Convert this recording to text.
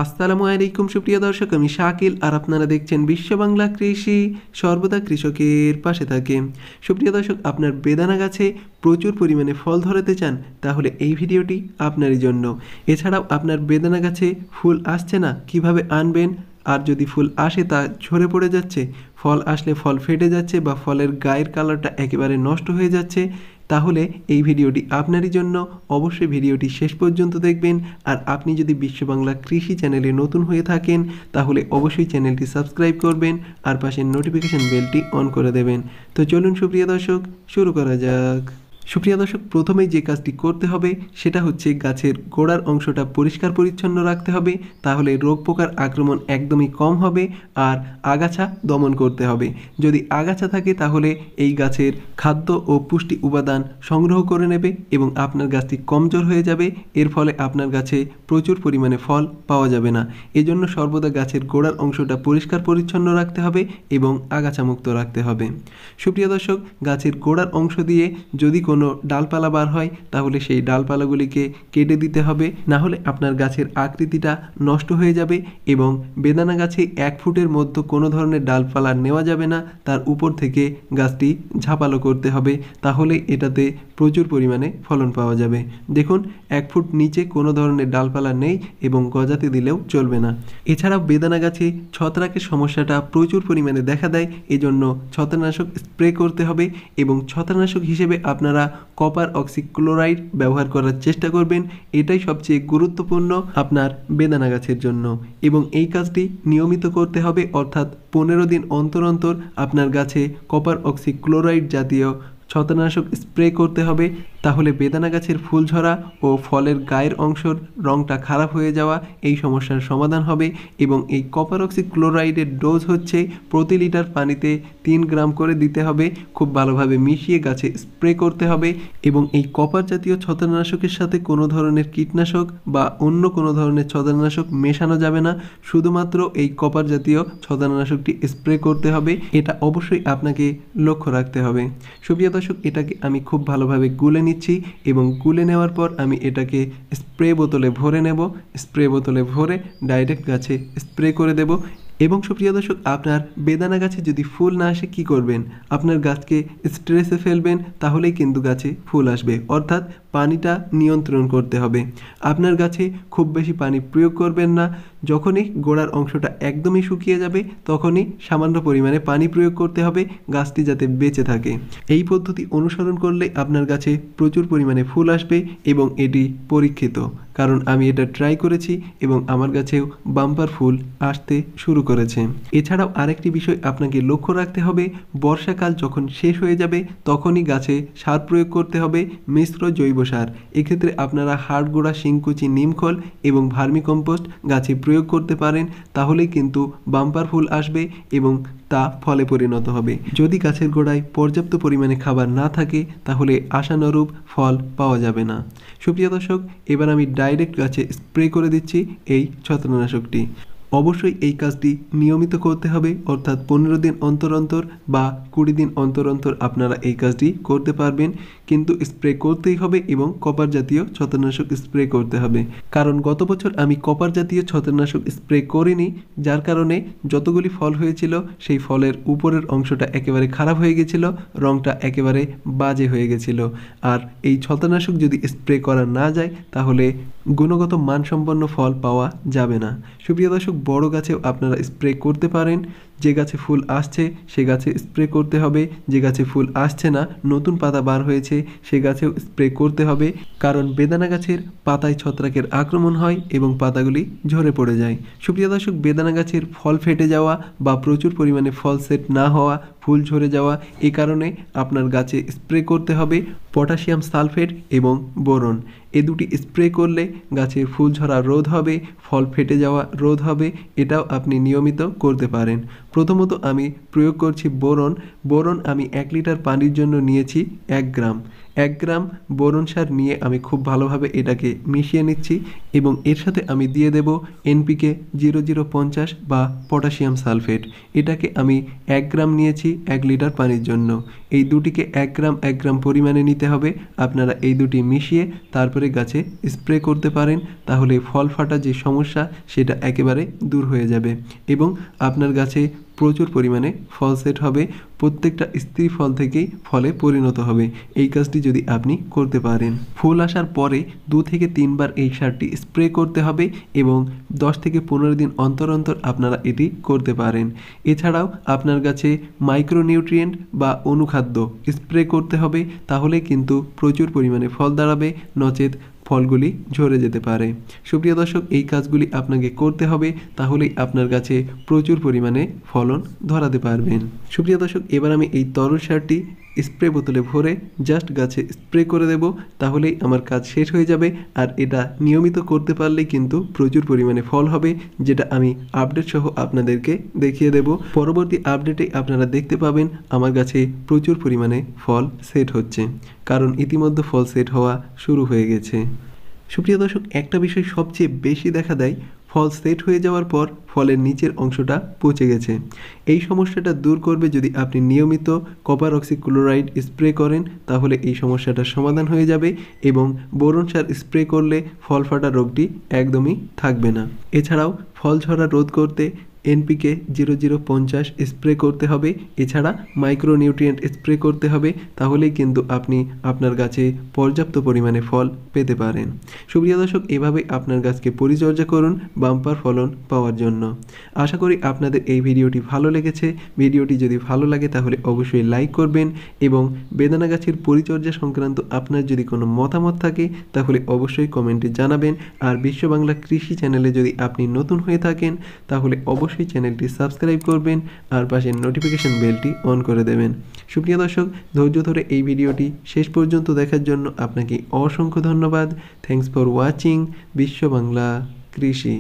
আসসালামু আলাইকুম সুপ্রিয় দর্শক, আমি শাকিল আর আপনারা দেখছেন বিশ্ব বাংলা কৃষি, সর্বদা কৃষকের পাশে থাকে। সুপ্রিয় দর্শক, আপনার বেদানা গাছে প্রচুর পরিমাণে ফল ধরাতে চান, তাহলে এই ভিডিওটি আপনারই জন্য। এছাড়াও আপনার বেদানা গাছে ফুল আসছে না, কিভাবে আনবেন, আর যদি ফুল আসে তা ঝরে পড়ে যাচ্ছে, ফল আসলে ফল ফেটে যাচ্ছে বা ফলের গায়ের কালারটা একেবারে নষ্ট হয়ে যাচ্ছে, তাহলে এই ভিডিওটি আপনারই জন্য। অবশ্যই ভিডিওটি শেষ পর্যন্ত দেখবেন। আর আপনি যদি বিশ্ব বাংলা কৃষি চ্যানেলে নতুন হয়ে থাকেন, তাহলে অবশ্যই চ্যানেলটি সাবস্ক্রাইব করবেন আর পাশের নোটিফিকেশন বেলটি অন করে দেবেন। তো চলুন সুপ্রিয় দর্শক, শুরু করা যাক। সুপ্রিয় দর্শক, প্রথমেই যে কাজটি করতে হবে সেটা হচ্ছে গাছের গোড়ার অংশটা পরিষ্কার পরিচ্ছন্ন রাখতে হবে, তাহলে রোগ পোকার আক্রমণ একদমই কম হবে আর আগাছা দমন করতে হবে। যদি আগাছা থাকে তাহলে এই গাছের খাদ্য ও পুষ্টি উপাদান সংগ্রহ করে নেবে এবং আপনার গাছটি কমজোর হয়ে যাবে। এর ফলে আপনার গাছে প্রচুর পরিমাণে ফল পাওয়া যাবে না। এজন্য সর্বদা গাছের গোড়ার অংশটা পরিষ্কার পরিচ্ছন্ন রাখতে হবে এবং আগাছামুক্ত রাখতে হবে। সুপ্রিয় দর্শক, গাছের গোড়ার অংশ দিয়ে যদি কোনো ডালপালা বার হয় তাহলে সেই ডালপালাগুলিকে কেটে দিতে হবে, না হলে আপনার গাছের আকৃতিটা নষ্ট হয়ে যাবে এবং বেদানা গাছে 1 ফুটের মধ্যে কোনো ধরনের ডালপালা নেওয়া যাবে না, তার উপর থেকে গাছটি ঝাপালো করতে হবে, তাহলে এটাতে প্রচুর পরিমাণে ফলন পাওয়া যাবে। দেখুন, 1 ফুট নিচে কোনো ধরনের ডালপালা নেই এবং গজাতে দিলেও চলবে না। এছাড়াও বেদানা গাছে ছত্রাকের সমস্যাটা প্রচুর পরিমাণে দেখা দেয়, এজন্য ছত্রাকনাশক স্প্রে করতে হবে এবং ছত্রাকনাশক হিসেবে আপনারা কপার অক্সিক্লোরাইড ব্যবহার করার চেষ্টা করবেন। এটাই সবচেয়ে গুরুত্বপূর্ণ আপনার বেদানা গাছের জন্য এবং এই কাজটি নিয়মিত করতে হবে, অর্থাৎ 15 দিন অন্তর অন্তর আপনার গাছে কপার অক্সিক্লোরাইড জাতীয় ছত্রাকনাশক স্প্রে করতে হবে। তাহলে বেদানা গাছের ফুল ঝরা ও ফলের গায়ের অংশের রঙটা খারাপ হয়ে যাওয়া এই সমস্যার সমাধান হবে। এবং এই কপার অক্সিক্লোরাইডের ডোজ হচ্ছে প্রতি লিটার পানিতে 3 গ্রাম করে দিতে হবে। খুব ভালোভাবে মিশিয়ে গাছে স্প্রে করতে হবে এবং এই কপার জাতীয় ছত্রাকনাশকের সাথে কোনো ধরনের কীটনাশক বা অন্য কোনো ধরনের ছত্রাকনাশক মেশানো যাবে না, শুধুমাত্র এই কপার জাতীয় ছত্রাকনাশকটি স্প্রে করতে হবে। এটা অবশ্যই আপনাকে লক্ষ্য রাখতে হবে। সুপ্রিয় দর্শক, এটাকে আমি খুব ভালোভাবে গুলে নিচ্ছি এবং গুলে নেওয়ার পর আমি এটাকে স্প্রে বোতলে ভরে নেব। স্প্রে বোতলে ভরে ডাইরেক্ট গাছে স্প্রে করে দেব। এবং সুপ্রিয় দর্শক, আপনার বেদানা গাছে যদি ফুল না আসে কী করবেন? আপনার গাছকে স্ট্রেসে ফেলবেন, তাহলেই কিন্তু গাছে ফুল আসবে, অর্থাৎ পানিটা নিয়ন্ত্রণ করতে হবে। আপনার গাছে খুব বেশি পানি প্রয়োগ করবেন না। যখনই গোড়ার অংশটা একদমই শুকিয়ে যাবে তখনই সামান্য পরিমাণে পানি প্রয়োগ করতে হবে, গাছটি যাতে বেঁচে থাকে। এই পদ্ধতি অনুসরণ করলে আপনার গাছে প্রচুর পরিমাণে ফুল আসবে এবং এটি পরীক্ষিত, কারণ আমি এটা ট্রাই করেছি এবং আমার গাছেও বাম্পার ফুল আসতে শুরু করেছে। এছাড়াও আরেকটি বিষয় আপনাকে লক্ষ্য রাখতে হবে, বর্ষাকাল যখন শেষ হয়ে যাবে তখনই গাছে সার প্রয়োগ করতে হবে, মিশ্র জৈব সার। এক্ষেত্রে আপনারা হাড় গুঁড়া, শিংকুচি, নিমখোল এবং ভার্মিকম্পোস্ট গাছে প্রয়োগ করতে পারেন, তাহলেই কিন্তু বাম্পার ফুল আসবে এবং তা ফলে পরিণত হবে। যদি গাছের গোড়ায় পর্যাপ্ত পরিমাণে খাবার না থাকে তাহলে আশানুরূপ ফল পাওয়া যাবে না। সুপ্রিয় দর্শক, এবার আমি ডাইরেক্ট গাছে স্প্রে করে দিচ্ছি এই ছত্রাকনাশকটি। অবশ্যই এই কাজটি নিয়মিত করতে হবে, অর্থাৎ 15 দিন অন্তর অন্তর বা 20 দিন অন্তর অন্তর আপনারা এই কাজটি করতে পারবেন, কিন্তু স্প্রে করতেই হবে এবং কপার জাতীয় ছত্রাকনাশক স্প্রে করতে হবে। কারণ গত বছর আমি কপার জাতীয় ছত্রাকনাশক স্প্রে করিনি, যার কারণে যতগুলি ফল হয়েছিল সেই ফলের উপরের অংশটা একেবারে খারাপ হয়ে গেছিল, রঙটা একেবারে বাজে হয়ে গেছিল। আর এই ছত্রাকনাশক যদি স্প্রে করা না যায় তাহলে গুণগত মানসম্পন্ন ফল পাওয়া যাবে না। সুপ্রিয় দর্শক, বড় গাছেও আপনারা স্প্রে করতে পারেন। যে গাছে ফুল আসছে সে গাছে স্প্রে করতে হবে, যে গাছে ফুল আসছে না, নতুন পাতা বার হয়েছে, সে গাছেও স্প্রে করতে হবে। কারণ বেদানা গাছের পাতায় ছত্রাকের আক্রমণ হয় এবং পাতাগুলি ঝরে পড়ে যায়। সুপ্রিয় দর্শক, বেদানা গাছের ফল ফেটে যাওয়া বা প্রচুর পরিমাণে ফল সেট না হওয়া, ফুল ঝরে যাওয়া, এ কারণে আপনার গাছে স্প্রে করতে হবে পটাশিয়াম সালফেট এবং বোরন। এ দুটি স্প্রে করলে গাছের ফুল ঝরা রোধ হবে, ফল ফেটে যাওয়া রোধ হবে। এটাও আপনি নিয়মিত করতে পারেন। প্রথমত আমি প্রয়োগ করছি বোরন। বোরন আমি 1 লিটার পানির জন্য নিয়েছি 1 গ্রাম। 1 গ্রাম বোরন সার নিয়ে আমি খুব ভালোভাবে এটাকে মিশিয়ে নিচ্ছি এবং এর সাথে আমি দিয়ে দেব NPK 0050 বা পটাশিয়াম সালফেট। এটাকে আমি 1 গ্রাম নিয়েছি 1 লিটার পানির জন্য। এই দুটিকে 1 গ্রাম পরিমাণে নিতে হবে। আপনারা এই দুটি মিশিয়ে তারপরে গাছে স্প্রে করতে পারেন, তাহলে ফল ফাটা যে সমস্যা সেটা একেবারে দূর হয়ে যাবে এবং আপনার গাছে প্রচুর পরিমাণে ফল সেট হবে। প্রত্যেকটা স্ত্রী ফল থেকেই ফলে পরিণত হবে এই কাজটি যদি আপনি করতে পারেন। ফুল আসার পরে 2 থেকে 3 বার এই সারটি স্প্রে করতে হবে এবং 10 থেকে 15 দিন অন্তর অন্তর আপনারা এটি করতে পারেন। এছাড়াও আপনার গাছে মাইক্রোনিউট্রিয়েন্ট বা অনুখাদ্য স্প্রে করতে হবে, তাহলে কিন্তু প্রচুর পরিমাণে ফল দাঁড়াবে, নচেত ফলগুলি ঝরে যেতে পারে। সুপ্রিয় দর্শক, এই কাজগুলি আপনাকে করতে হবে, তাহলেই আপনার গাছে প্রচুর পরিমাণে ফলন ধরাতে পারবেন। সুপ্রিয় দর্শক, এবার আমি এই তরল সারটি স্প্রে বোতলে ভরে জাস্ট গাছে স্প্রে করে দেব, তাহলেই আমার কাজ শেষ হয়ে যাবে। আর এটা নিয়মিত করতে পারলেই কিন্তু প্রচুর পরিমাণে ফল হবে, যেটা আমি আপডেট সহ আপনাদেরকে দেখিয়ে দেব। পরবর্তী আপডেটে আপনারা দেখতে পাবেন আমার গাছে প্রচুর পরিমাণে ফল সেট হচ্ছে, কারণ ইতিমধ্যে ফল সেট হওয়া শুরু হয়ে গেছে। সুপ্রিয় দর্শক, একটা বিষয় সবচেয়ে বেশি দেখা দেয়, ফল সেট হয়ে যাওয়ার পর ফলের নিচের অংশটা পচে গেছে। এই সমস্যাটা দূর করবে যদি আপনি নিয়মিত কপার অক্সিক্লোরাইড স্প্রে করেন, তাহলে এই সমস্যাটার সমাধান হয়ে যাবে এবং বোরন সার স্প্রে করলে ফল ফাটা রোগটি একদমই থাকবে না। এছাড়াও ফল ঝরা রোধ করতে NPK 0050 স্প্রে করতে হবে, এছাড়া মাইক্রোনিউট্রিয়েন্ট স্প্রে করতে হবে, তাহলেই কিন্তু আপনি আপনার গাছে পর্যাপ্ত পরিমাণে ফল পেতে পারেন। সুপ্রিয় দর্শক, এভাবে আপনার গাছকে পরিচর্যা করুন বাম্পার ফলন পাওয়ার জন্য। আশা করি আপনাদের এই ভিডিওটি ভালো লেগেছে। ভিডিওটি যদি ভালো লাগে তাহলে অবশ্যই লাইক করবেন এবং বেদানা গাছের পরিচর্যা সংক্রান্ত আপনার যদি কোনো মতামত থাকে তাহলে অবশ্যই কমেন্টে জানাবেন। আর বিশ্ব বাংলা কৃষি চ্যানেলে যদি আপনি নতুন হয়ে থাকেন তাহলে অবশ্যই চ্যানেলটি সাবস্ক্রাইব করবেন আর পাশের নোটিফিকেশন বেলটি অন করে দেবেন। সুপ্রিয় দর্শক, ধৈর্য ধরে এই ভিডিওটি শেষ পর্যন্ত দেখার জন্য আপনাকে অসংখ্য ধন্যবাদ। থ্যাঙ্কস ফর ওয়াচিং বিশ্ব বাংলা কৃষি।